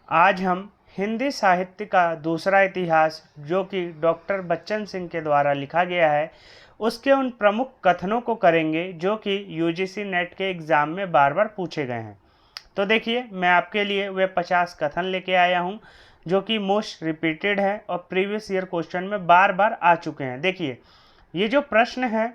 आज हम हिंदी साहित्य का दूसरा इतिहास जो कि डॉक्टर बच्चन सिंह के द्वारा लिखा गया है उसके उन प्रमुख कथनों को करेंगे जो कि यूजीसी नेट के एग्ज़ाम में बार बार पूछे गए हैं। तो देखिए, मैं आपके लिए वे 50 कथन लेके आया हूँ जो कि मोस्ट रिपीटेड है और प्रीवियस ईयर क्वेश्चन में बार बार आ चुके हैं। देखिए, ये जो प्रश्न है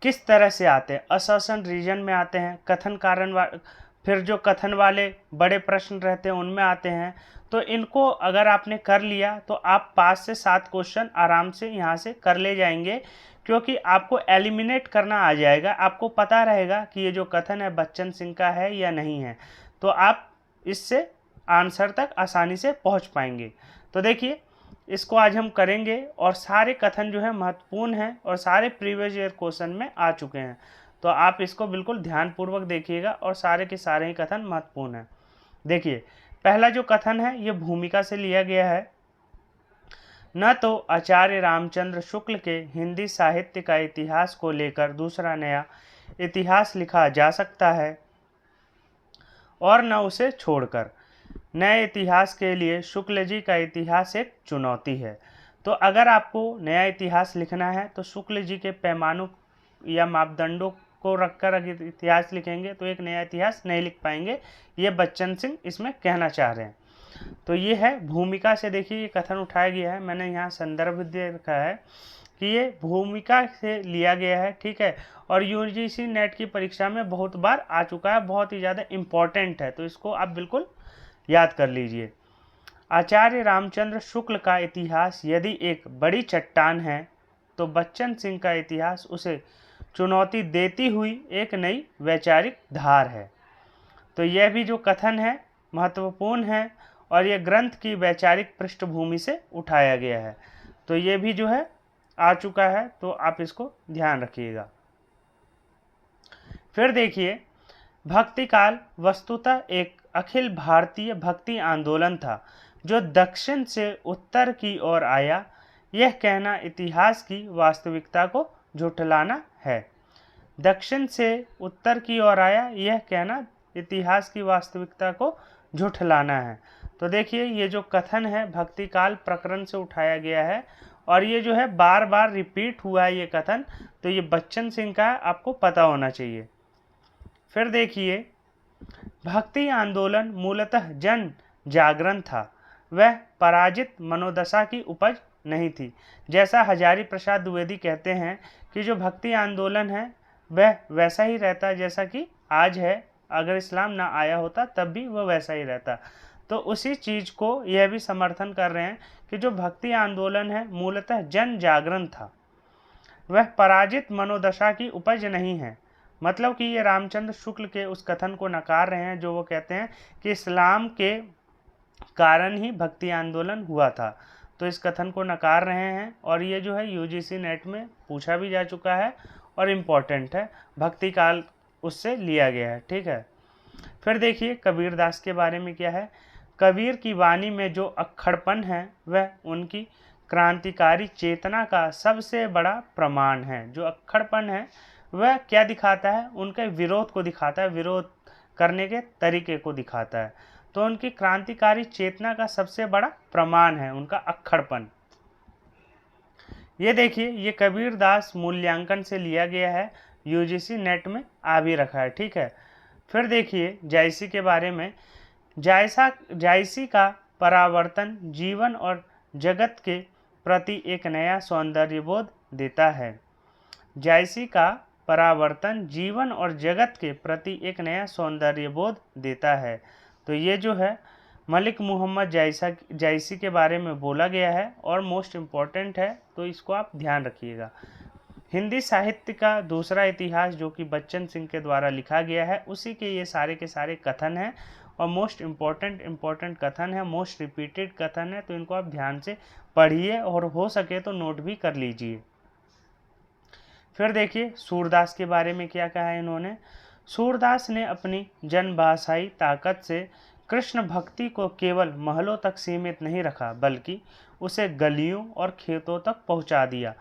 किस तरह से आते हैं, असर्शन रीजन में आते हैं, कथन कारण फिर जो कथन वाले बड़े प्रश्न रहते हैं उनमें आते हैं। तो इनको अगर आपने कर लिया तो आप 5 से 7 क्वेश्चन आराम से यहाँ से कर ले जाएंगे, क्योंकि आपको एलिमिनेट करना आ जाएगा। आपको पता रहेगा कि ये जो कथन है बच्चन सिंह का है या नहीं है, तो आप इससे आंसर तक आसानी से पहुँच पाएंगे। तो देखिए, इसको आज हम करेंगे और सारे कथन जो है महत्वपूर्ण हैं और सारे प्रीवियस ईयर क्वेश्चन में आ चुके हैं। तो आप इसको बिल्कुल ध्यानपूर्वक देखिएगा और सारे के सारे ही कथन महत्वपूर्ण हैं। देखिए, पहला जो कथन है ये भूमिका से लिया गया है। न तो आचार्य रामचंद्र शुक्ल के हिंदी साहित्य का इतिहास को लेकर दूसरा नया इतिहास लिखा जा सकता है और न उसे छोड़कर। नए इतिहास के लिए शुक्ल जी का इतिहास एक चुनौती है। तो अगर आपको नया इतिहास लिखना है तो शुक्ल जी के पैमानों या मापदंडों को रखकर अगर इतिहास लिखेंगे तो एक नया इतिहास नहीं लिख पाएंगे। ये बच्चन सिंह इसमें कहना चाह रहे हैं। तो ये है भूमिका से। देखिए, ये कथन उठाया गया है, मैंने यहाँ संदर्भ दे रखा है कि ये भूमिका से लिया गया है, ठीक है। और यूजीसी नेट की परीक्षा में बहुत बार आ चुका है, बहुत ही ज़्यादा इम्पोर्टेंट है, तो इसको आप बिल्कुल याद कर लीजिए। आचार्य रामचंद्र शुक्ल का इतिहास यदि एक बड़ी चट्टान है तो बच्चन सिंह का इतिहास उसे चुनौती देती हुई एक नई वैचारिक धार है। तो यह भी जो कथन है महत्वपूर्ण है और यह ग्रंथ की वैचारिक पृष्ठभूमि से उठाया गया है। तो ये भी जो है आ चुका है, तो आप इसको ध्यान रखिएगा। फिर देखिए, भक्ति काल वस्तुतः एक अखिल भारतीय भक्ति आंदोलन था जो दक्षिण से उत्तर की ओर आया। यह कहना इतिहास की वास्तविकता को झुठलाना है। दक्षिण से उत्तर की ओर आया, यह कहना इतिहास की वास्तविकता को झुठलाना है। तो देखिए, ये जो कथन है भक्ति काल प्रकरण से उठाया गया है और ये जो है बार बार रिपीट हुआ है ये कथन। तो ये बच्चन सिंह का आपको पता होना चाहिए। फिर देखिए, भक्ति आंदोलन मूलतः जन जागरण था, वह पराजित मनोदशा की उपज नहीं थी। जैसा हजारी प्रसाद द्विवेदी कहते हैं कि जो भक्ति आंदोलन है वह वैसा ही रहता जैसा कि आज है, अगर इस्लाम ना आया होता तब भी वह वैसा ही रहता। तो उसी चीज़ को यह भी समर्थन कर रहे हैं कि जो भक्ति आंदोलन है मूलतः जन जागरण था, वह पराजित मनोदशा की उपज नहीं है। मतलब कि ये रामचंद्र शुक्ल के उस कथन को नकार रहे हैं जो वो कहते हैं कि इस्लाम के कारण ही भक्ति आंदोलन हुआ था। तो इस कथन को नकार रहे हैं और ये जो है यूजीसी नेट में पूछा भी जा चुका है और इम्पोर्टेंट है। भक्ति काल उससे लिया गया है, ठीक है। फिर देखिए, कबीरदास के बारे में क्या है। कबीर की वाणी में जो अक्खड़पन है वह उनकी क्रांतिकारी चेतना का सबसे बड़ा प्रमाण है। जो अक्खड़पन है वह क्या दिखाता है, उनके विरोध को दिखाता है, विरोध करने के तरीके को दिखाता है। तो उनकी क्रांतिकारी चेतना का सबसे बड़ा प्रमाण है उनका अक्खड़पन। ये देखिए, ये कबीरदास मूल्यांकन से लिया गया है, यूजीसी नेट में आ भी रखा है, ठीक है। फिर देखिए, जायसी के बारे में। जायसी का परावर्तन जीवन और जगत के प्रति एक नया सौंदर्य बोध देता है। जायसी का परावर्तन जीवन और जगत के प्रति एक नया सौंदर्य बोध देता है। तो ये जो है मलिक मोहम्मद जायसी के बारे में बोला गया है और मोस्ट इम्पॉर्टेंट है, तो इसको आप ध्यान रखिएगा। हिंदी साहित्य का दूसरा इतिहास जो कि बच्चन सिंह के द्वारा लिखा गया है, उसी के ये सारे के सारे कथन हैं और मोस्ट इम्पॉर्टेंट कथन है, मोस्ट रिपीटेड कथन है। तो इनको आप ध्यान से पढ़िए और हो सके तो नोट भी कर लीजिए। फिर देखिए, सूरदास के बारे में क्या कहा है इन्होंने। सूरदास ने अपनी जनभाषाई ताकत से कृष्ण भक्ति को केवल महलों तक सीमित नहीं रखा, बल्कि उसे गलियों और खेतों तक पहुंचा दिया।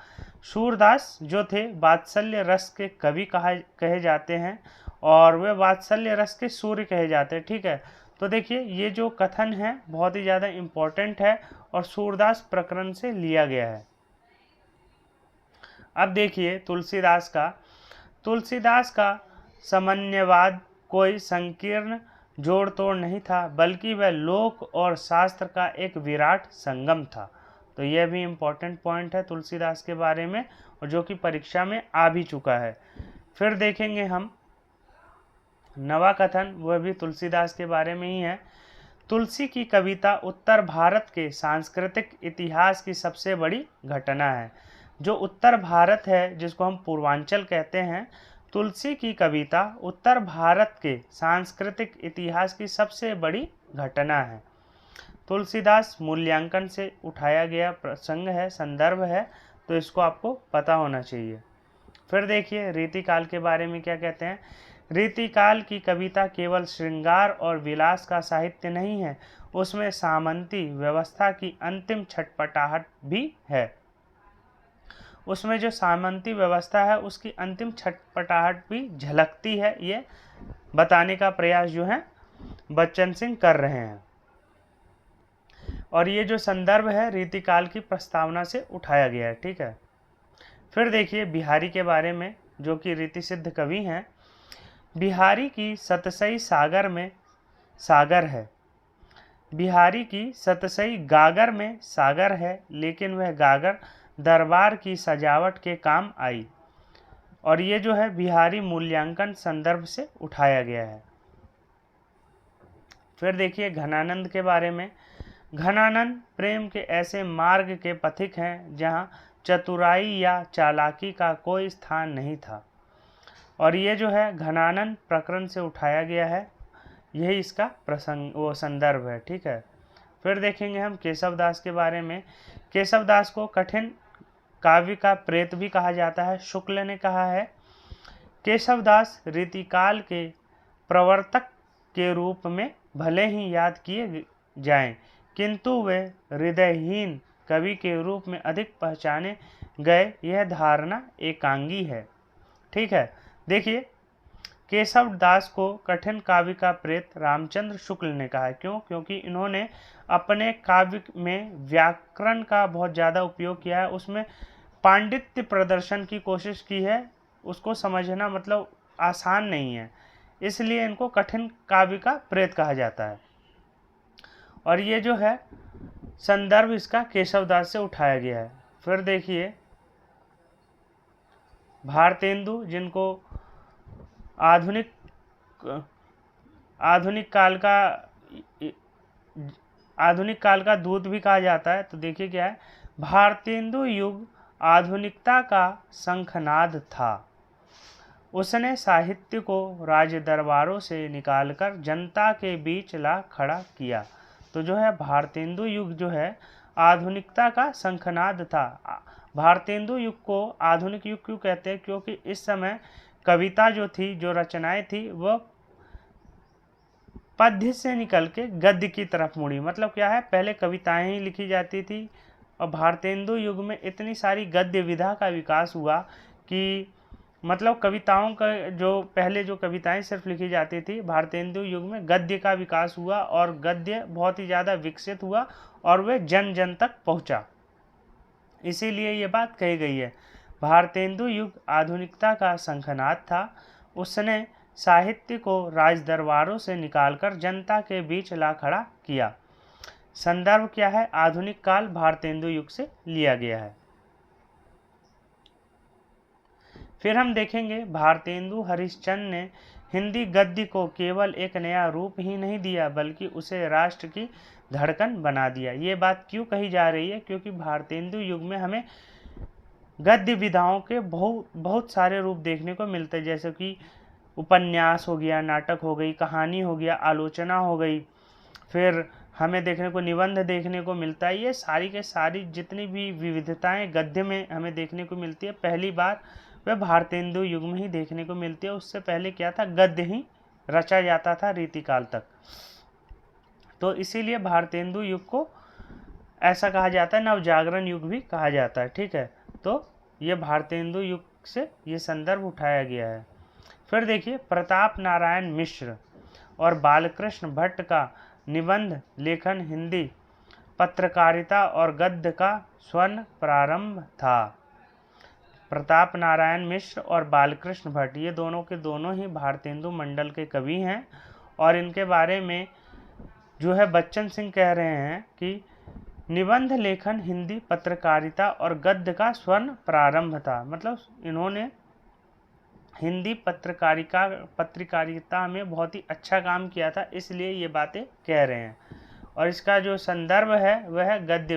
सूरदास जो थे वात्सल्य रस के कवि कहे जाते हैं और वे वात्सल्य रस के सूर्य कहे जाते हैं। ठीक है, तो देखिए ये जो कथन है बहुत ही ज़्यादा इम्पोर्टेंट है और सूरदास प्रकरण से लिया गया है। अब देखिए तुलसीदास का सामान्यवाद कोई संकीर्ण जोड़ तोड़ नहीं था, बल्कि वह लोक और शास्त्र का एक विराट संगम था। तो यह भी इम्पोर्टेंट पॉइंट है तुलसीदास के बारे में, और जो कि परीक्षा में आ भी चुका है। फिर देखेंगे हम नवा कथन, वह भी तुलसीदास के बारे में ही है। तुलसी की कविता उत्तर भारत के सांस्कृतिक इतिहास की सबसे बड़ी घटना है। जो उत्तर भारत है, जिसको हम पूर्वांचल कहते हैं, तुलसी की कविता उत्तर भारत के सांस्कृतिक इतिहास की सबसे बड़ी घटना है। तुलसीदास मूल्यांकन से उठाया गया प्रसंग है, संदर्भ है, तो इसको आपको पता होना चाहिए। फिर देखिए रीतिकाल के बारे में क्या कहते हैं। रीतिकाल की कविता केवल श्रृंगार और विलास का साहित्य नहीं है, उसमें सामंती व्यवस्था की अंतिम छटपटाहट भी है। उसमें जो सामंती व्यवस्था है उसकी अंतिम छटपटाहट भी झलकती है, ये बताने का प्रयास जो है बच्चन सिंह कर रहे हैं। और ये जो संदर्भ है रीतिकाल की प्रस्तावना से उठाया गया है। ठीक है, फिर देखिए बिहारी के बारे में, जो कि रीति सिद्ध कवि हैं। बिहारी की सतसई सागर में सागर है, बिहारी की सतसई गागर में सागर है, लेकिन वह गागर दरबार की सजावट के काम आई। और ये जो है बिहारी मूल्यांकन संदर्भ से उठाया गया है। फिर देखिए घनानंद के बारे में। घनानंद प्रेम के ऐसे मार्ग के पथिक हैं जहाँ चतुराई या चालाकी का कोई स्थान नहीं था। और ये जो है घनानंद प्रकरण से उठाया गया है, यही इसका प्रसंग वो संदर्भ है। ठीक है, फिर देखेंगे हम केशवदास के बारे में। केशवदास को कठिन काव्य का प्रेत भी कहा जाता है, शुक्ल ने कहा है। केशवदास रीतिकाल के प्रवर्तक के रूप में भले ही याद किए जाएं, किंतु वे हृदयहीन कवि के रूप में अधिक पहचाने गए, यह धारणा एकांगी है। ठीक है, देखिए केशव दास को कठिन काव्य का प्रेत रामचंद्र शुक्ल ने कहा है। क्यों? क्योंकि इन्होंने अपने काव्य में व्याकरण का बहुत ज़्यादा उपयोग किया है, उसमें पांडित्य प्रदर्शन की कोशिश की है। उसको समझना मतलब आसान नहीं है, इसलिए इनको कठिन काव्य का प्रेत कहा जाता है। और ये जो है संदर्भ इसका केशवदास से उठाया गया है। फिर देखिए भारतेंदु, जिनको आधुनिक काल का दूत भी कहा जाता है। तो देखिए क्या है, भारतेंदु युग आधुनिकता का शंखनाद था। उसने साहित्य को राज दरबारों से निकालकर जनता के बीच ला खड़ा किया। तो जो है भारतेंदु युग जो है आधुनिकता का शंखनाद था। भारतेंदु युग को आधुनिक युग क्यों कहते हैं? क्योंकि इस समय कविता जो थी, जो रचनाएं थी, वह पद्य से निकल के गद्य की तरफ मुड़ी। मतलब क्या है, पहले कविताएं ही लिखी जाती थी और भारतेंदु युग में इतनी सारी गद्य विधा का विकास हुआ कि मतलब कविताओं का जो पहले जो कविताएं सिर्फ लिखी जाती थी, भारतेंदु युग में गद्य का विकास हुआ और गद्य बहुत ही ज़्यादा विकसित हुआ और वह जन जन तक पहुंचा। इसीलिए ये बात कही गई है, भारतेंदु युग आधुनिकता का शंखनाद था। उसने साहित्य को राज दरबारों से निकालकर जनता के बीच ला खड़ा किया। संदर्भ क्या है? आधुनिक काल भारतेंदु युग से लिया गया है। फिर हम देखेंगे भारतेंदु हरिश्चंद्र ने हिंदी गद्य को केवल एक नया रूप ही नहीं दिया, बल्कि उसे राष्ट्र की धड़कन बना दिया। ये बात क्यों कही जा रही है? क्योंकि भारतेंदु युग में हमें गद्य विधाओं के बहुत सारे रूप देखने को मिलते हैं, जैसे कि उपन्यास हो गया, नाटक हो गई, कहानी हो गया, आलोचना हो गई, फिर हमें देखने को निबंध देखने को मिलता है। ये सारी के सारी जितनी भी विविधताएं गद्य में हमें देखने को मिलती है, पहली बार वह भारतेंदु युग में ही देखने को मिलती है। उससे पहले क्या था, गद्य ही रचा जाता था रीतिकाल तक। तो इसीलिए भारतेंदु युग को ऐसा कहा जाता है, नवजागरण युग भी कहा जाता है। ठीक है, तो ये भारतेंदु युग से ये संदर्भ उठाया गया है। फिर देखिए प्रताप नारायण मिश्र और बालकृष्ण भट्ट का निबंध लेखन हिंदी पत्रकारिता और गद्य का स्वर्ण प्रारंभ था। प्रताप नारायण मिश्र और बालकृष्ण भट्ट ये दोनों के दोनों ही भारतेंदु मंडल के कवि हैं, और इनके बारे में जो है बच्चन सिंह कह रहे हैं कि निबंध लेखन हिंदी पत्रकारिता और गद्य का स्वर्ण प्रारंभ था। मतलब इन्होंने हिंदी पत्रकारिता में बहुत ही अच्छा काम किया था, इसलिए ये बातें कह रहे हैं। और इसका जो संदर्भ है वह है गद्य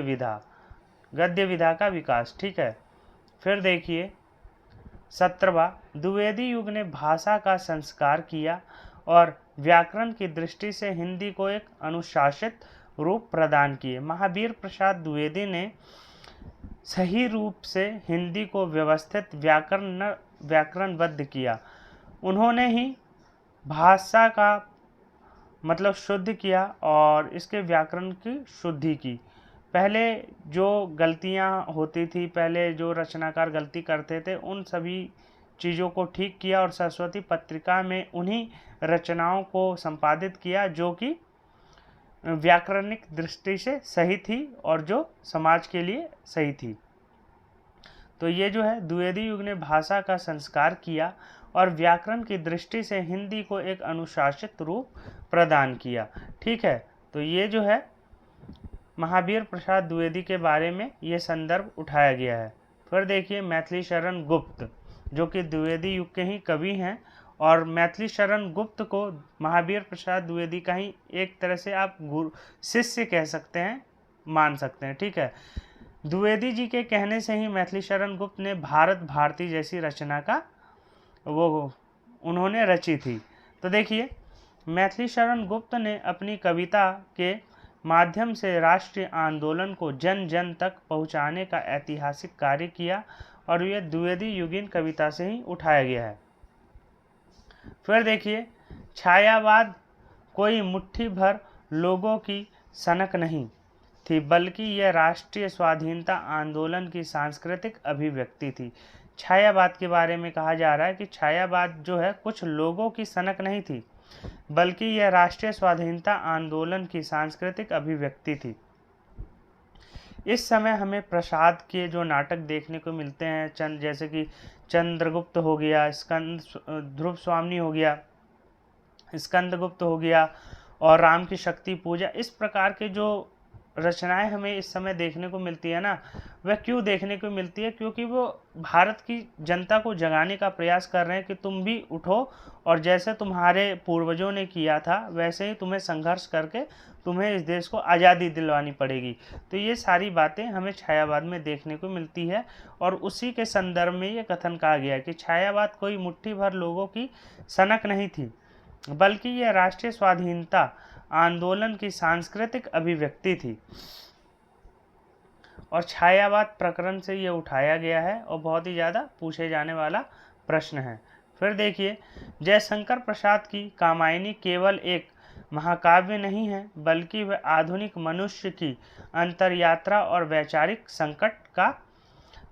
विधा का विकास। ठीक है। फिर देखिए 17वां, द्विवेदी युग ने भाषा का संस्कार किया और व्याकरण की दृष्टि से हिंदी को एक अनुशासित रूप प्रदान किए। महावीर प्रसाद द्विवेदी ने सही रूप से हिंदी को व्यवस्थित व्याकरणबद्ध किया। उन्होंने ही भाषा का मतलब शुद्ध किया और इसके व्याकरण की शुद्धि की। पहले जो गलतियां होती थी, पहले जो रचनाकार गलती करते थे, उन सभी चीज़ों को ठीक किया और सरस्वती पत्रिका में उन्हीं रचनाओं को संपादित किया जो कि व्याकरणिक दृष्टि से सही थी और जो समाज के लिए सही थी। तो ये जो है द्विवेदी युग ने भाषा का संस्कार किया और व्याकरण की दृष्टि से हिंदी को एक अनुशासित रूप प्रदान किया। ठीक है। तो ये जो है महावीर प्रसाद द्विवेदी के बारे में ये संदर्भ उठाया गया है। फिर देखिए मैथिली शरण गुप्त जो कि द्विवेदी युग के ही कवि हैं, और मैथिली शरण गुप्त को महावीर प्रसाद द्विवेदी का ही एक तरह से आप गुरु शिष्य कह सकते हैं, मान सकते हैं। ठीक है। द्विवेदी जी के कहने से ही मैथिली शरण गुप्त ने भारत भारती जैसी रचना का उन्होंने रची थी। तो देखिए मैथिली शरण गुप्त ने अपनी कविता के माध्यम से राष्ट्रीय आंदोलन को जन जन तक पहुंचाने का ऐतिहासिक कार्य किया, और यह द्विवेदी युगीन कविता से ही उठाया गया है। फिर देखिए छायावाद कोई मुट्ठी भर लोगों की सनक नहीं थी, बल्कि यह राष्ट्रीय स्वाधीनता आंदोलन की सांस्कृतिक अभिव्यक्ति थी। छायावाद के बारे में कहा जा रहा है कि छायावाद जो है कुछ लोगों की सनक नहीं थी, बल्कि यह राष्ट्रीय स्वाधीनता आंदोलन की सांस्कृतिक अभिव्यक्ति थी। इस समय हमें प्रसाद के जो नाटक देखने को मिलते हैं, जैसे कि चंद्रगुप्त हो गया, ध्रुव स्वामी हो गया, स्कंदगुप्त हो गया और राम की शक्ति पूजा, इस प्रकार के जो रचनाएं हमें इस समय देखने को मिलती है ना, वह क्यों देखने को मिलती है? क्योंकि वो भारत की जनता को जगाने का प्रयास कर रहे हैं कि तुम भी उठो और जैसे तुम्हारे पूर्वजों ने किया था वैसे ही तुम्हें संघर्ष करके तुम्हें इस देश को आज़ादी दिलवानी पड़ेगी। तो ये सारी बातें हमें छायावाद में देखने को मिलती है, और उसी के संदर्भ में ये कथन कहा गया है कि छायावाद कोई मुट्ठी भर लोगों की सनक नहीं थी, बल्कि यह राष्ट्रीय स्वाधीनता आंदोलन की सांस्कृतिक अभिव्यक्ति थी। और छायावाद प्रकरण से ये उठाया गया है और बहुत ही ज़्यादा पूछे जाने वाला प्रश्न है। फिर देखिए जयशंकर प्रसाद की कामायनी केवल एक महाकाव्य नहीं है, बल्कि वह आधुनिक मनुष्य की अंतरयात्रा और वैचारिक संकट का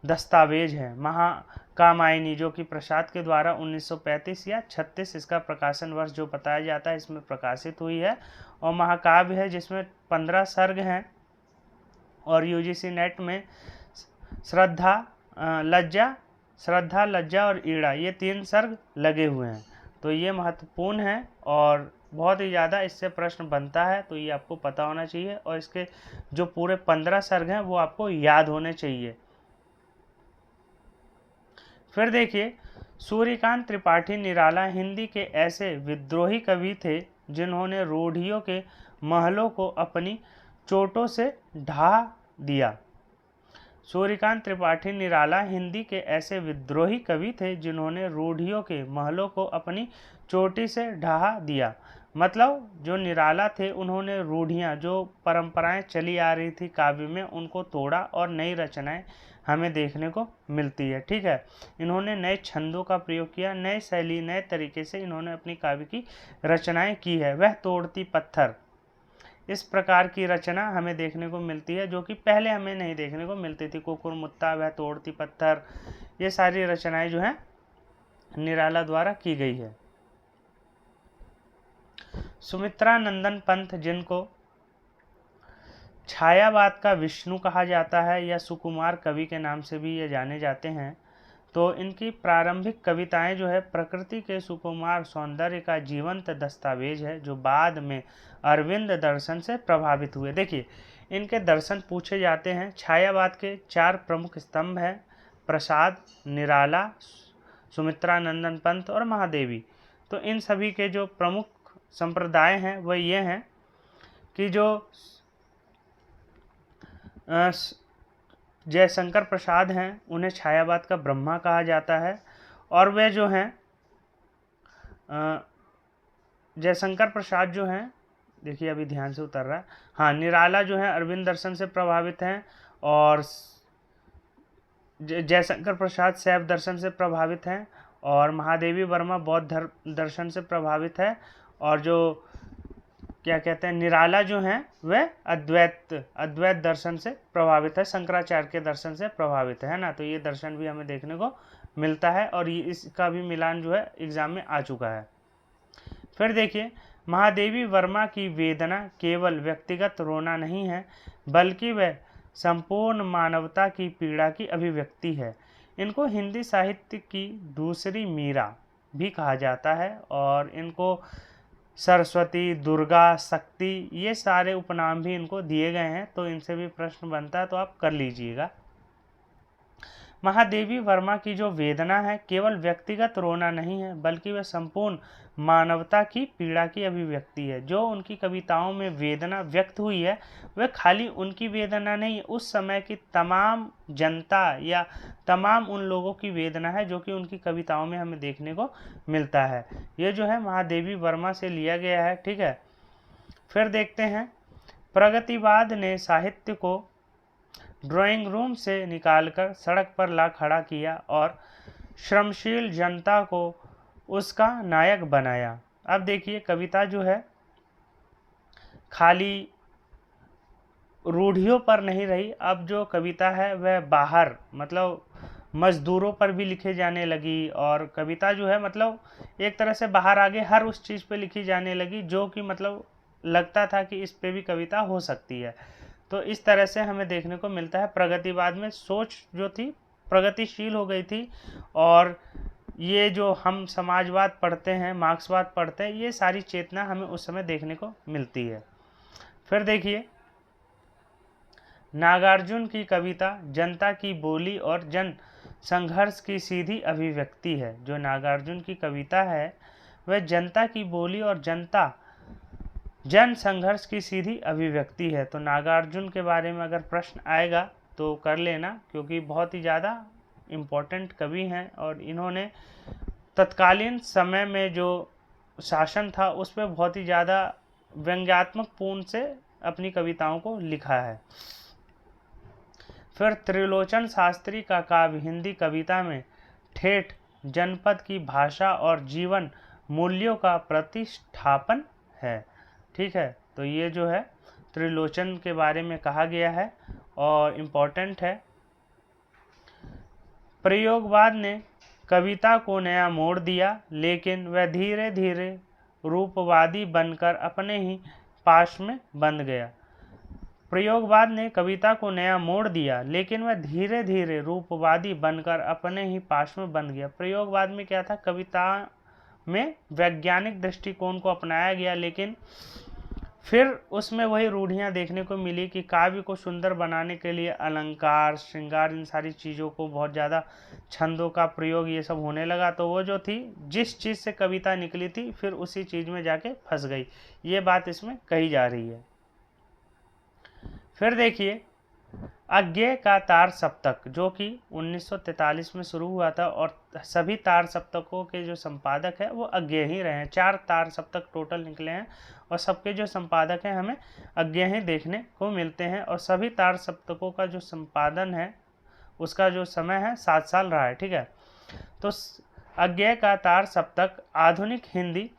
दस्तावेज है। महाकामायनी जो कि प्रसाद के द्वारा 1935 या 36 इसका प्रकाशन वर्ष जो बताया जाता है इसमें प्रकाशित हुई है, और महाकाव्य है जिसमें 15 सर्ग हैं, और यूजीसी नेट में श्रद्धा, लज्जा और ईड़ा ये 3 सर्ग लगे हुए हैं। तो ये महत्वपूर्ण है और बहुत ही ज़्यादा इससे प्रश्न बनता है, तो ये आपको पता होना चाहिए, और इसके जो पूरे 15 सर्ग हैं वो आपको याद होने चाहिए। फिर देखिए सूर्यकांत त्रिपाठी निराला हिंदी के ऐसे विद्रोही कवि थे जिन्होंने रूढ़ियों के महलों को अपनी चोटों से ढा दिया। सूर्यकांत त्रिपाठी निराला हिंदी के ऐसे विद्रोही कवि थे जिन्होंने रूढ़ियों के महलों को अपनी चोटी से ढहा दिया। मतलब जो निराला थे उन्होंने रूढ़ियाँ जो परंपराएं चली आ रही थी काव्य में उनको तोड़ा और नई रचनाएं हमें देखने को मिलती है। ठीक है। इन्होंने नए छंदों का प्रयोग किया, नए शैली नए तरीके से इन्होंने अपनी काव्य की रचनाएं की है। वह तोड़ती पत्थर इस प्रकार की रचना हमें देखने को मिलती है जो कि पहले हमें नहीं देखने को मिलती थी। कुकुर मुत्ता, वह तोड़ती पत्थर, ये सारी रचनाएं जो हैं निराला द्वारा की गई है। सुमित्रा नंदन पंत, जिनको छायावाद का विष्णु कहा जाता है या सुकुमार कवि के नाम से भी ये जाने जाते हैं, तो इनकी प्रारंभिक कविताएं जो है प्रकृति के सुकुमार सौंदर्य का जीवंत दस्तावेज है, जो बाद में अरविंद दर्शन से प्रभावित हुए। देखिए, इनके दर्शन पूछे जाते हैं। छायावाद के 4 प्रमुख स्तंभ हैं: प्रसाद, निराला, सुमित्रा नंदन पंत और महादेवी। तो इन सभी के जो प्रमुख संप्रदाय हैं वह ये हैं कि जो जयशंकर प्रसाद हैं उन्हें छायावाद का ब्रह्मा कहा जाता है, और वे जो हैं जयशंकर प्रसाद जो हैं, देखिए अभी ध्यान से उतर रहा है, हाँ, निराला जो है अरविंद दर्शन से प्रभावित हैं, और जयशंकर प्रसाद शैव दर्शन से प्रभावित हैं, और महादेवी वर्मा बौद्ध दर्शन से प्रभावित है, और जो क्या कहते हैं निराला जो हैं वह अद्वैत दर्शन से प्रभावित है, शंकराचार्य के दर्शन से प्रभावित है ना। तो ये दर्शन भी हमें देखने को मिलता है, और ये इसका भी मिलान जो है एग्जाम में आ चुका है। फिर देखिए, महादेवी वर्मा की वेदना केवल व्यक्तिगत रोना नहीं है, बल्कि वह संपूर्ण मानवता की पीड़ा की अभिव्यक्ति है। इनको हिंदी साहित्य की दूसरी मीरा भी कहा जाता है, और इनको सरस्वती, दुर्गा, शक्ति, ये सारे उपनाम भी इनको दिए गए हैं, तो इनसे भी प्रश्न बनता है तो आप कर लीजिएगा। महादेवी वर्मा की जो वेदना है केवल व्यक्तिगत रोना नहीं है, बल्कि वह संपूर्ण मानवता की पीड़ा की अभिव्यक्ति है। जो उनकी कविताओं में वेदना व्यक्त हुई है वह खाली उनकी वेदना नहीं है, उस समय की तमाम जनता या तमाम उन लोगों की वेदना है जो कि उनकी कविताओं में हमें देखने को मिलता है। ये जो है महादेवी वर्मा से लिया गया है, ठीक है। फिर देखते हैं, प्रगतिवाद ने साहित्य को ड्राइंग रूम से निकालकर सड़क पर ला खड़ा किया और श्रमशील जनता को उसका नायक बनाया। अब देखिए, कविता जो है खाली रूढ़ियों पर नहीं रही, अब जो कविता है वह बाहर मतलब मजदूरों पर भी लिखे जाने लगी, और कविता जो है मतलब एक तरह से बाहर आगे हर उस चीज़ पे लिखी जाने लगी जो कि मतलब लगता था कि इस पे भी कविता हो सकती है। तो इस तरह से हमें देखने को मिलता है प्रगतिवाद में सोच जो थी प्रगतिशील हो गई थी, और ये जो हम समाजवाद पढ़ते हैं, मार्क्सवाद पढ़ते हैं, ये सारी चेतना हमें उस समय देखने को मिलती है। फिर देखिए, नागार्जुन की कविता जनता की बोली और जन संघर्ष की सीधी अभिव्यक्ति है। जो नागार्जुन की कविता है वह जनता की बोली और जन संघर्ष की सीधी अभिव्यक्ति है। तो नागार्जुन के बारे में अगर प्रश्न आएगा तो कर लेना, क्योंकि बहुत ही ज़्यादा इम्पोर्टेंट कवि हैं, और इन्होंने तत्कालीन समय में जो शासन था उस पर बहुत ही ज़्यादा व्यंग्यात्मक पूर्ण से अपनी कविताओं को लिखा है। फिर त्रिलोचन शास्त्री का काव्य हिंदी कविता में ठेठ जनपद की भाषा और जीवन मूल्यों का प्रतिष्ठापन है, ठीक है। तो ये जो है त्रिलोचन के बारे में कहा गया है और इम्पोर्टेंट है। प्रयोगवाद ने कविता को नया मोड़ दिया, लेकिन वह धीरे धीरे रूपवादी बनकर अपने ही पाश में बंध गया। प्रयोगवाद ने कविता को नया मोड़ दिया, लेकिन वह धीरे धीरे रूपवादी बनकर अपने ही पाश में बंध गया। प्रयोगवाद में क्या था, कविता में वैज्ञानिक दृष्टिकोण को अपनाया गया, लेकिन फिर उसमें वही रूढ़ियाँ देखने को मिली कि काव्य को सुंदर बनाने के लिए अलंकार, श्रृंगार, इन सारी चीज़ों को बहुत ज़्यादा छंदों का प्रयोग ये सब होने लगा। तो वो जो थी जिस चीज़ से कविता निकली थी फिर उसी चीज़ में जाके फंस गई, ये बात इसमें कही जा रही है। फिर देखिए, अज्ञेय का तार सप्तक जो कि 1943 में शुरू हुआ था, और सभी तार सप्तकों के जो संपादक है वो अज्ञेय ही रहे हैं। 4 तार सप्तक टोटल निकले हैं और सबके जो संपादक हैं हमें अज्ञेय ही देखने को मिलते हैं, और सभी तार सप्तकों का जो संपादन है उसका जो समय है 7 साल रहा है, ठीक है। तो अज्ञेय का तार सप्तक आधुनिक हिंदी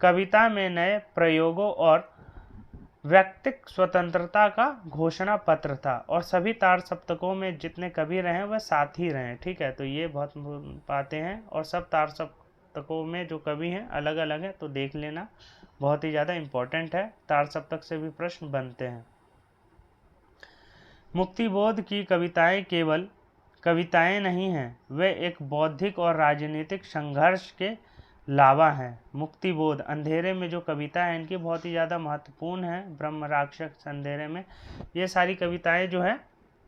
कविता में नए प्रयोगों और व्यक्तिक स्वतंत्रता का घोषणा पत्र था, और सभी तार सप्तकों में जितने कवि रहे वह साथ ही रहे, ठीक है। तो ये बहुत बातें हैं, और सब तार सप्तकों में जो कवि हैं अलग अलग हैं, तो देख लेना, बहुत ही ज़्यादा इम्पोर्टेंट है, तार सप्तक से भी प्रश्न बनते हैं। मुक्तिबोध की कविताएं केवल कविताएं नहीं हैं, वे एक बौद्धिक और राजनीतिक संघर्ष के लावा हैं। मुक्तिबोध अंधेरे में जो कविता है इनकी बहुत ही ज़्यादा महत्वपूर्ण है। ब्रह्म राक्षस अंधेरे में, ये सारी कविताएं जो है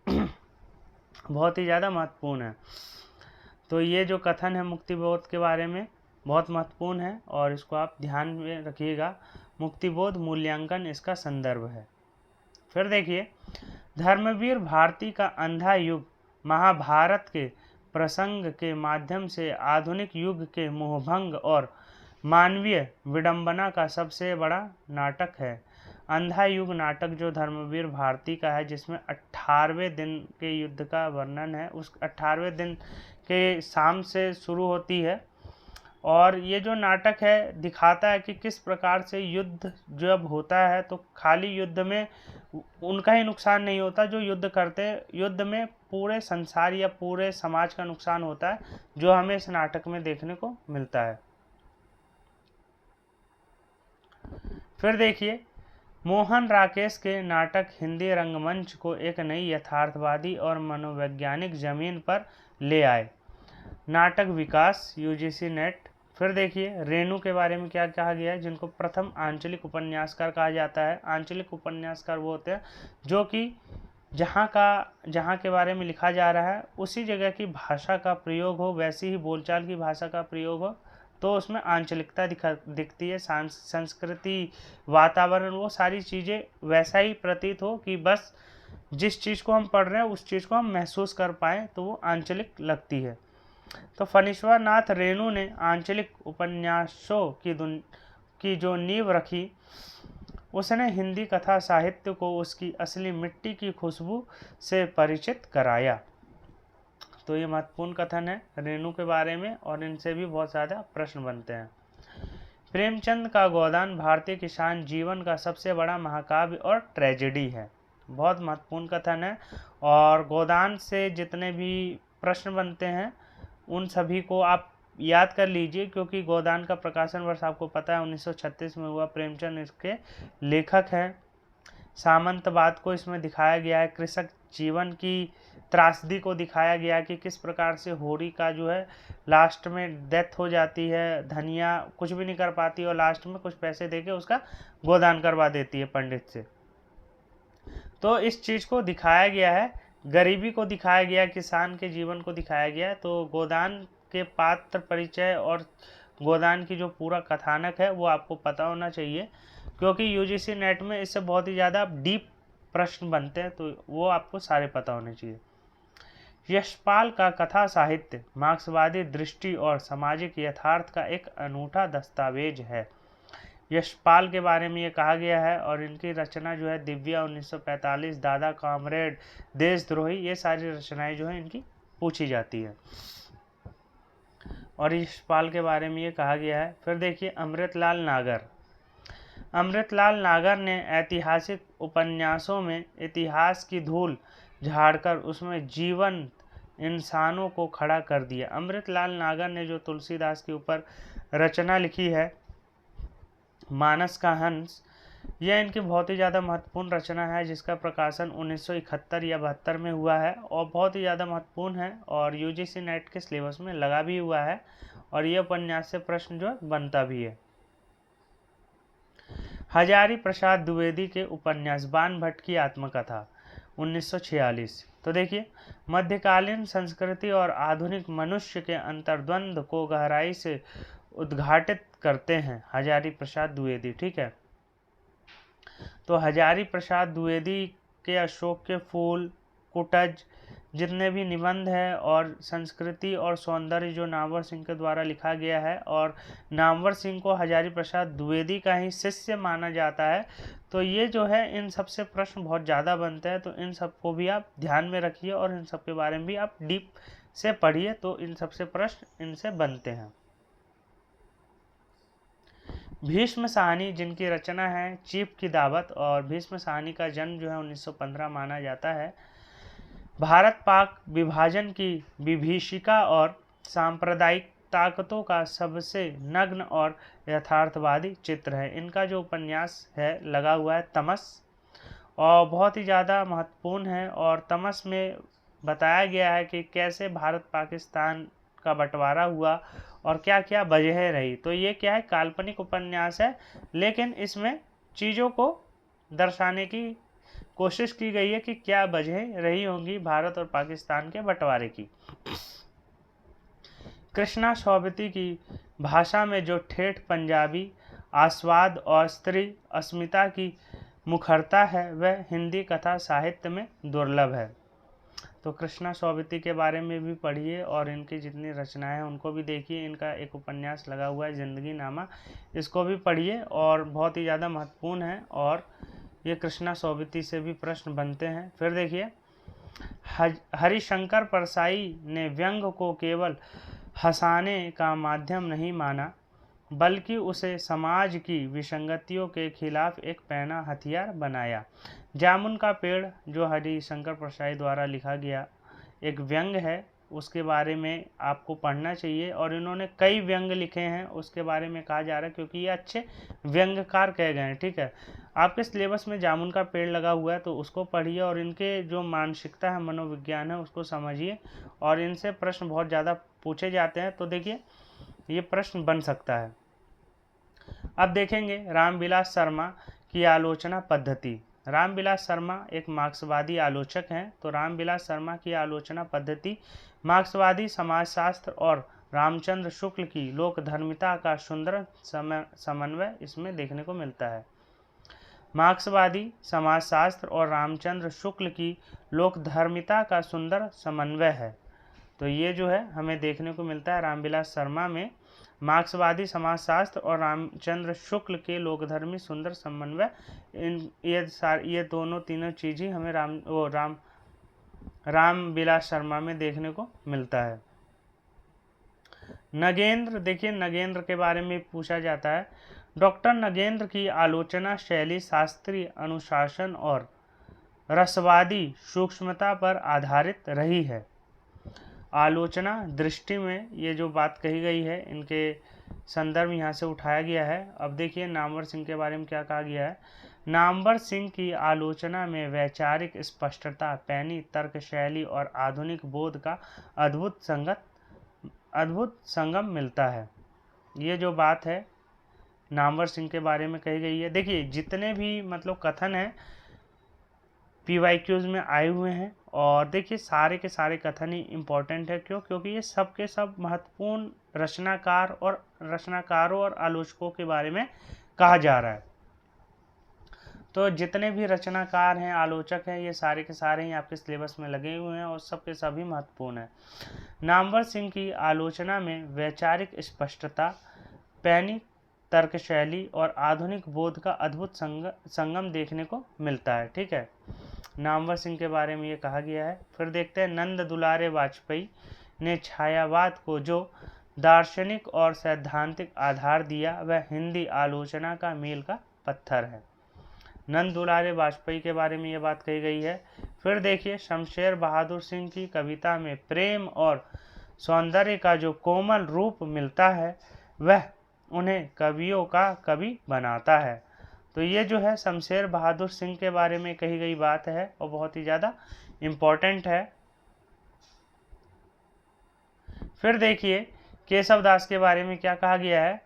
बहुत ही ज़्यादा महत्वपूर्ण है। तो ये जो कथन है मुक्तिबोध के बारे में बहुत महत्वपूर्ण है और इसको आप ध्यान में रखिएगा। मुक्तिबोध मूल्यांकन इसका संदर्भ है। फिर देखिए, धर्मवीर भारती का अंधा युग महाभारत के प्रसंग के माध्यम से आधुनिक युग के मोहभंग और मानवीय विडंबना का सबसे बड़ा नाटक है। अंधा युग नाटक जो धर्मवीर भारती का है, जिसमें 18वें दिन के युद्ध का वर्णन है, उस 18वें दिन के शाम से शुरू होती है और ये जो नाटक है दिखाता है कि किस प्रकार से युद्ध जब होता है तो खाली युद्ध में उनका ही नुकसान नहीं होता जो युद्ध करते हैं, युद्ध में पूरे संसार या पूरे समाज का नुकसान होता है, जो हमें इस नाटक में देखने को मिलता है। फिर देखिए, मोहन राकेश के नाटक हिंदी रंगमंच को एक नई यथार्थवादी और मनोवैज्ञानिक जमीन पर ले आए। नाटक विकास यूजीसी नेट। फिर देखिए, रेणु के बारे में क्या कहा गया है, जिनको प्रथम आंचलिक उपन्यासकार कहा जाता है। आंचलिक उपन्यासकार वो होते हैं जो कि जहाँ के बारे में लिखा जा रहा है उसी जगह की भाषा का प्रयोग हो, वैसी ही बोलचाल की भाषा का प्रयोग हो, तो उसमें आंचलिकता दिखती है। संस्कृति, वातावरण, वो सारी चीज़ें वैसा ही प्रतीत हो कि बस जिस चीज़ को हम पढ़ रहे हैं उस चीज़ को हम महसूस कर पाएँ, तो वो आंचलिक लगती है। तो फणीश्वर नाथ रेणु ने आंचलिक उपन्यासों की जो नींव रखी, उसने हिंदी कथा साहित्य को उसकी असली मिट्टी की खुशबू से परिचित कराया। तो ये महत्वपूर्ण कथन है रेणु के बारे में और इनसे भी बहुत ज़्यादा प्रश्न बनते हैं। प्रेमचंद का गोदान भारतीय किसान जीवन का सबसे बड़ा महाकाव्य और ट्रेजेडी है। बहुत महत्वपूर्ण कथन है और गोदान से जितने भी प्रश्न बनते हैं उन सभी को आप याद कर लीजिए, क्योंकि गोदान का प्रकाशन वर्ष आपको पता है 1936 में हुआ। प्रेमचंद इसके लेखक हैं। सामंतवाद को इसमें दिखाया गया है, कृषक जीवन की त्रासदी को दिखाया गया कि किस प्रकार से होरी का जो है लास्ट में डेथ हो जाती है, धनिया कुछ भी नहीं कर पाती और लास्ट में कुछ पैसे देके उसका गोदान करवा देती है पंडित से। तो इस चीज़ को दिखाया गया है, गरीबी को दिखाया गया, किसान के जीवन को दिखाया गया। तो गोदान के पात्र परिचय और गोदान की जो पूरा कथानक है वो आपको पता होना चाहिए, क्योंकि यूजीसी नेट में इससे बहुत ही ज़्यादा डीप प्रश्न बनते हैं, तो वो आपको सारे पता होने चाहिए। यशपाल का कथा साहित्य मार्क्सवादी दृष्टि और सामाजिक यथार्थ का एक अनूठा दस्तावेज है। यशपाल के बारे में ये कहा गया है और इनकी रचना जो है दिव्या 1945, दादा कामरेड, देशद्रोही, ये सारी रचनाएं जो है इनकी पूछी जाती है और यशपाल के बारे में ये कहा गया है। फिर देखिए, अमृतलाल नागर। अमृतलाल नागर ने ऐतिहासिक उपन्यासों में इतिहास की धूल झाड़कर उसमें जीवंत इंसानों को खड़ा कर दिया। अमृतलाल नागर ने जो तुलसीदास के ऊपर रचना लिखी है मानस का हंस, यह इनकी बहुत ही ज़्यादा महत्वपूर्ण रचना है, जिसका प्रकाशन 1971 या 72 में हुआ है और बहुत ही ज़्यादा महत्वपूर्ण है और यूजीसी नेट के सिलेबस में लगा भी हुआ है और यह उपन्यास से प्रश्न जो है बनता भी है। हजारी प्रसाद द्विवेदी के उपन्यास बाण भट्ट की आत्मकथा 1946। तो देखिए, मध्यकालीन संस्कृति और आधुनिक मनुष्य के अंतर्द्वंद को गहराई से उद्घाटित करते हैं हजारी प्रसाद द्विवेदी। ठीक है, तो हजारी प्रसाद द्विवेदी के अशोक के फूल, कुटज, जितने भी निबंध है और संस्कृति और सौंदर्य जो नामवर सिंह के द्वारा लिखा गया है, और नामवर सिंह को हजारी प्रसाद द्विवेदी का ही शिष्य माना जाता है, तो ये जो है इन सब से प्रश्न बहुत ज़्यादा बनते हैं। तो इन सब को भी आप ध्यान में रखिए और इन सब के बारे में भी आप डीप से पढ़िए, तो इन सब से प्रश्न इनसे बनते हैं। भीष्म साहनी, जिनकी रचना है चीफ की दावत, और भीष्म साहनी का जन्म जो है 1915 माना जाता है। भारत पाक विभाजन की विभीषिका और ताकतों का सबसे नग्न और यथार्थवादी चित्र है। इनका जो उपन्यास है लगा हुआ है तमस, और बहुत ही ज़्यादा महत्वपूर्ण है। और तमस में बताया गया है कि कैसे भारत पाकिस्तान का बंटवारा हुआ और क्या क्या वजह रही। तो ये क्या है, काल्पनिक उपन्यास है, लेकिन इसमें चीज़ों को दर्शाने की कोशिश की गई है कि क्या वजह रही होंगी भारत और पाकिस्तान के बंटवारे की। कृष्णा सौबती की भाषा में जो ठेठ पंजाबी आस्वाद और स्त्री अस्मिता की मुखरता है वह हिंदी कथा साहित्य में दुर्लभ है। तो कृष्णा सौबती के बारे में भी पढ़िए और इनकी जितनी रचनाएं हैं उनको भी देखिए। इनका एक उपन्यास लगा हुआ है जिंदगी नामा, इसको भी पढ़िए और बहुत ही ज़्यादा महत्वपूर्ण है। और ये कृष्णा सौबती से भी प्रश्न बनते हैं। फिर देखिए, हरिशंकर परसाई ने व्यंग को केवल हंसाने का माध्यम नहीं माना, बल्कि उसे समाज की विसंगतियों के खिलाफ एक पैना हथियार बनाया। जामुन का पेड़ जो हरिशंकर परसाई द्वारा लिखा गया एक व्यंग है, उसके बारे में आपको पढ़ना चाहिए। और इन्होंने कई व्यंग लिखे हैं, उसके बारे में कहा जा रहा है क्योंकि ये अच्छे व्यंगकार कहे गए हैं। ठीक है, आपके सिलेबस में जामुन का पेड़ लगा हुआ है तो उसको पढ़िए और इनके जो मानसिकता है, मनोविज्ञान है, उसको समझिए। और इनसे प्रश्न बहुत ज़्यादा पूछे जाते हैं, तो देखिए ये प्रश्न बन सकता है। अब देखेंगे रामविलास शर्मा की आलोचना पद्धति। रामविलास शर्मा एक मार्क्सवादी आलोचक हैं। तो रामविलास शर्मा की आलोचना पद्धति मार्क्सवादी समाजशास्त्र और रामचंद्र शुक्ल की लोकधर्मिता का सुंदर समन्वय इसमें देखने को मिलता है। मार्क्सवादी समाजशास्त्र और रामचंद्र शुक्ल की लोकधर्मिता का सुंदर समन्वय है। तो ये जो है हमें देखने को मिलता है रामविलास शर्मा में, मार्क्सवादी समाजशास्त्र और रामचंद्र शुक्ल के लोकधर्मी सुंदर समन्वय। ये दोनों तीनों चीज़ें हमें रामविलास शर्मा में देखने को मिलता है। नगेंद्र, देखिए नगेंद्र के बारे में पूछा जाता है। डॉक्टर नगेंद्र की आलोचना शैली शास्त्रीय अनुशासन और रसवादी सूक्ष्मता पर आधारित रही है। आलोचना दृष्टि में ये जो बात कही गई है, इनके संदर्भ यहाँ से उठाया गया है। अब देखिए नामवर सिंह के बारे में क्या कहा गया है। नामवर सिंह की आलोचना में वैचारिक स्पष्टता, पैनी तर्क शैली और आधुनिक बोध का अद्भुत संगम मिलता है। ये जो बात है नामवर सिंह के बारे में कही गई है। देखिए जितने भी मतलब कथन हैं PYQs में आए हुए हैं, और देखिए सारे के सारे कथन ही इम्पोर्टेंट है। क्योंकि ये सब के सब महत्वपूर्ण रचनाकारों और आलोचकों के बारे में कहा जा रहा है। तो जितने भी रचनाकार हैं, आलोचक हैं, ये सारे के सारे ही आपके सिलेबस में लगे हुए हैं और सब के सभी महत्वपूर्ण हैं। नामवर सिंह की आलोचना में वैचारिक स्पष्टता, पैनी तर्क शैली और आधुनिक बोध का अद्भुत संगम देखने को मिलता है। ठीक है, नामवर सिंह के बारे में ये कहा गया है। फिर देखते हैं नंद दुलारे वाजपेयी ने छायावाद को जो दार्शनिक और सैद्धांतिक आधार दिया वह हिंदी आलोचना का मील का पत्थर है। नंद दुलारे वाजपेयी के बारे में ये बात कही गई है। फिर देखिए शमशेर बहादुर सिंह की कविता में प्रेम और सौंदर्य का जो कोमल रूप मिलता है वह उन्हें कवियों का कवि बनाता है। तो ये जो है शमशेर बहादुर सिंह के बारे में कही गई बात है और बहुत ही ज़्यादा इम्पोर्टेंट है। फिर देखिए केशव दास के बारे में क्या कहा गया है।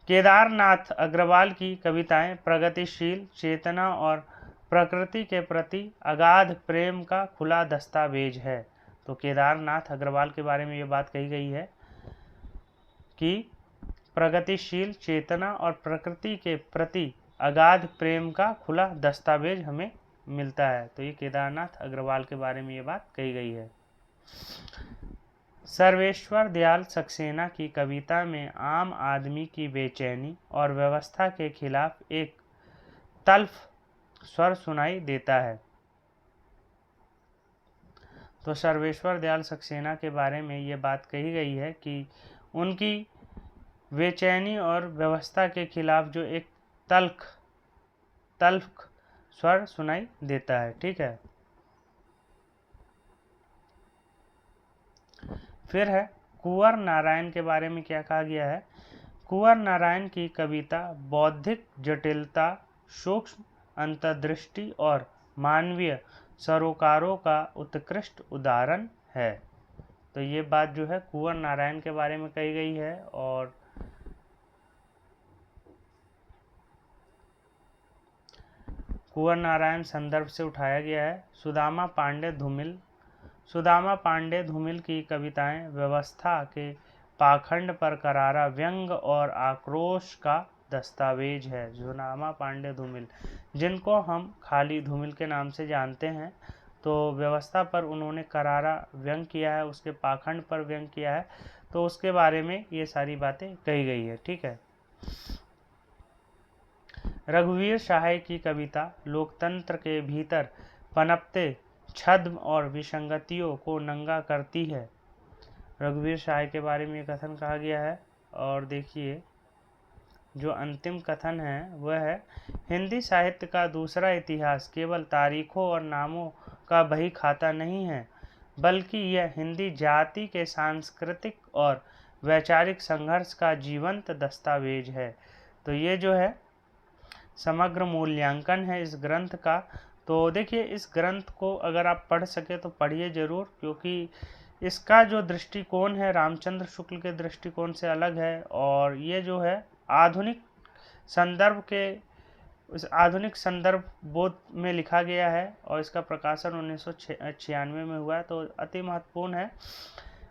केदारनाथ अग्रवाल की कविताएं प्रगतिशील चेतना और प्रकृति के प्रति अगाध प्रेम का खुला दस्तावेज है। तो केदारनाथ अग्रवाल के बारे में ये बात कही गई है कि प्रगतिशील चेतना और प्रकृति के प्रति अगाध प्रेम का खुला दस्तावेज हमें मिलता है। तो ये केदारनाथ अग्रवाल के बारे में ये बात कही गई है। सर्वेश्वर दयाल सक्सेना की कविता में आम आदमी की बेचैनी और व्यवस्था के खिलाफ एक तल्ख स्वर सुनाई देता है। तो सर्वेश्वर दयाल सक्सेना के बारे में ये बात कही गई है कि उनकी बेचैनी और व्यवस्था के खिलाफ जो एक तल्ख स्वर सुनाई देता है। ठीक है, फिर है कुंवर नारायण के बारे में क्या कहा गया है? कुंवर नारायण की कविता बौद्धिक जटिलता, सूक्ष्म अंतर्दृष्टि और मानवीय सरोकारों का उत्कृष्ट उदाहरण है। तो ये बात जो है कुंवर नारायण के बारे में कही गई है। और कुंवर नारायण संदर्भ से उठाया गया है। सुदामा पांडे धूमिल। सुदामा पांडे धूमिल की कविताएं व्यवस्था के पाखंड पर करारा व्यंग और आक्रोश का दस्तावेज है। सुदामा पांडे धूमिल, जिनको हम खाली धूमिल के नाम से जानते हैं, तो व्यवस्था पर उन्होंने करारा व्यंग किया है, उसके पाखंड पर व्यंग किया है। तो उसके बारे में ये सारी बातें कही गई है। ठीक है। रघुवीर सहाय की कविता लोकतंत्र के भीतर पनपते छद्म और विसंगतियों को नंगा करती है। रघुवीर सहाय के बारे में कथन कहा गया है। और देखिए, जो अंतिम कथन है वह है, हिंदी साहित्य का दूसरा इतिहास केवल तारीखों और नामों का बही खाता नहीं है, बल्कि यह हिंदी जाति के सांस्कृतिक और वैचारिक संघर्ष का जीवंत दस्तावेज है। तो ये जो है समग्र मूल्यांकन है इस ग्रंथ का। तो देखिए, इस ग्रंथ को अगर आप पढ़ सके तो पढ़िए ज़रूर, क्योंकि इसका जो दृष्टिकोण है रामचंद्र शुक्ल के दृष्टिकोण से अलग है। और ये जो है आधुनिक संदर्भ बोध में लिखा गया है और इसका प्रकाशन 1996 में हुआ है। तो अति महत्वपूर्ण है।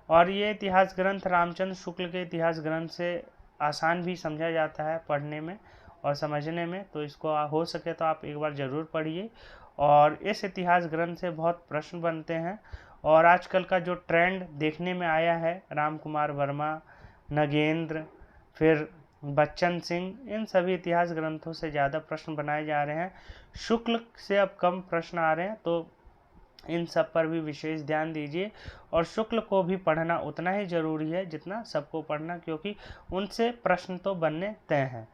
और ये इतिहास ग्रंथ रामचंद्र शुक्ल के इतिहास ग्रंथ से आसान भी समझा जाता है पढ़ने में और समझने में। तो इसको हो सके तो आप एक बार ज़रूर पढ़िए। और इस इतिहास ग्रंथ से बहुत प्रश्न बनते हैं। और आजकल का जो ट्रेंड देखने में आया है, राम कुमार वर्मा, नगेंद्र, फिर बच्चन सिंह, इन सभी इतिहास ग्रंथों से ज़्यादा प्रश्न बनाए जा रहे हैं। शुक्ल से अब कम प्रश्न आ रहे हैं। तो इन सब पर भी विशेष ध्यान दीजिए। और शुक्ल को भी पढ़ना उतना ही ज़रूरी है जितना सबको पढ़ना, क्योंकि उनसे प्रश्न तो बनने तय हैं।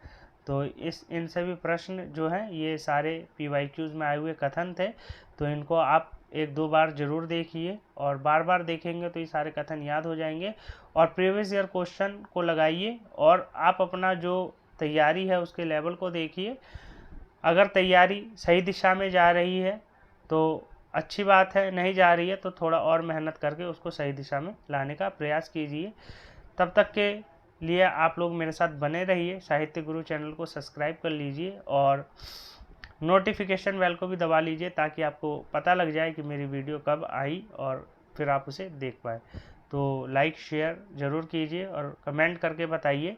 तो इन सभी प्रश्न जो हैं ये सारे PYQs में आए हुए कथन थे। तो इनको आप एक दो बार ज़रूर देखिए, और बार बार देखेंगे तो ये सारे कथन याद हो जाएंगे। और प्रीवियस ईयर क्वेश्चन को लगाइए और आप अपना जो तैयारी है उसके लेवल को देखिए। अगर तैयारी सही दिशा में जा रही है तो अच्छी बात है, नहीं जा रही है तो थोड़ा और मेहनत करके उसको सही दिशा में लाने का प्रयास कीजिए। तब तक के लिए आप लोग मेरे साथ बने रहिए। साहित्य गुरु चैनल को सब्सक्राइब कर लीजिए और नोटिफिकेशन बेल को भी दबा लीजिए, ताकि आपको पता लग जाए कि मेरी वीडियो कब आई और फिर आप उसे देख पाए। तो लाइक शेयर ज़रूर कीजिए और कमेंट करके बताइए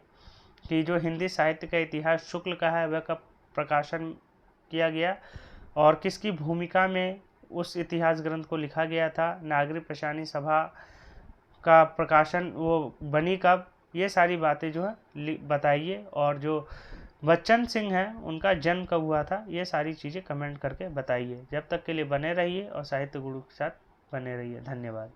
कि जो हिंदी साहित्य का इतिहास शुक्ल का है वह कब प्रकाशन किया गया और किसकी भूमिका में उस इतिहास ग्रंथ को लिखा गया था। नागरिक प्रशासनिक सभा का प्रकाशन वो बनी कब, ये सारी बातें जो है बताइए। और जो बच्चन सिंह हैं उनका जन्म कब हुआ था, ये सारी चीज़ें कमेंट करके बताइए। जब तक के लिए बने रहिए और साहित्य गुरु के साथ बने रहिए। धन्यवाद।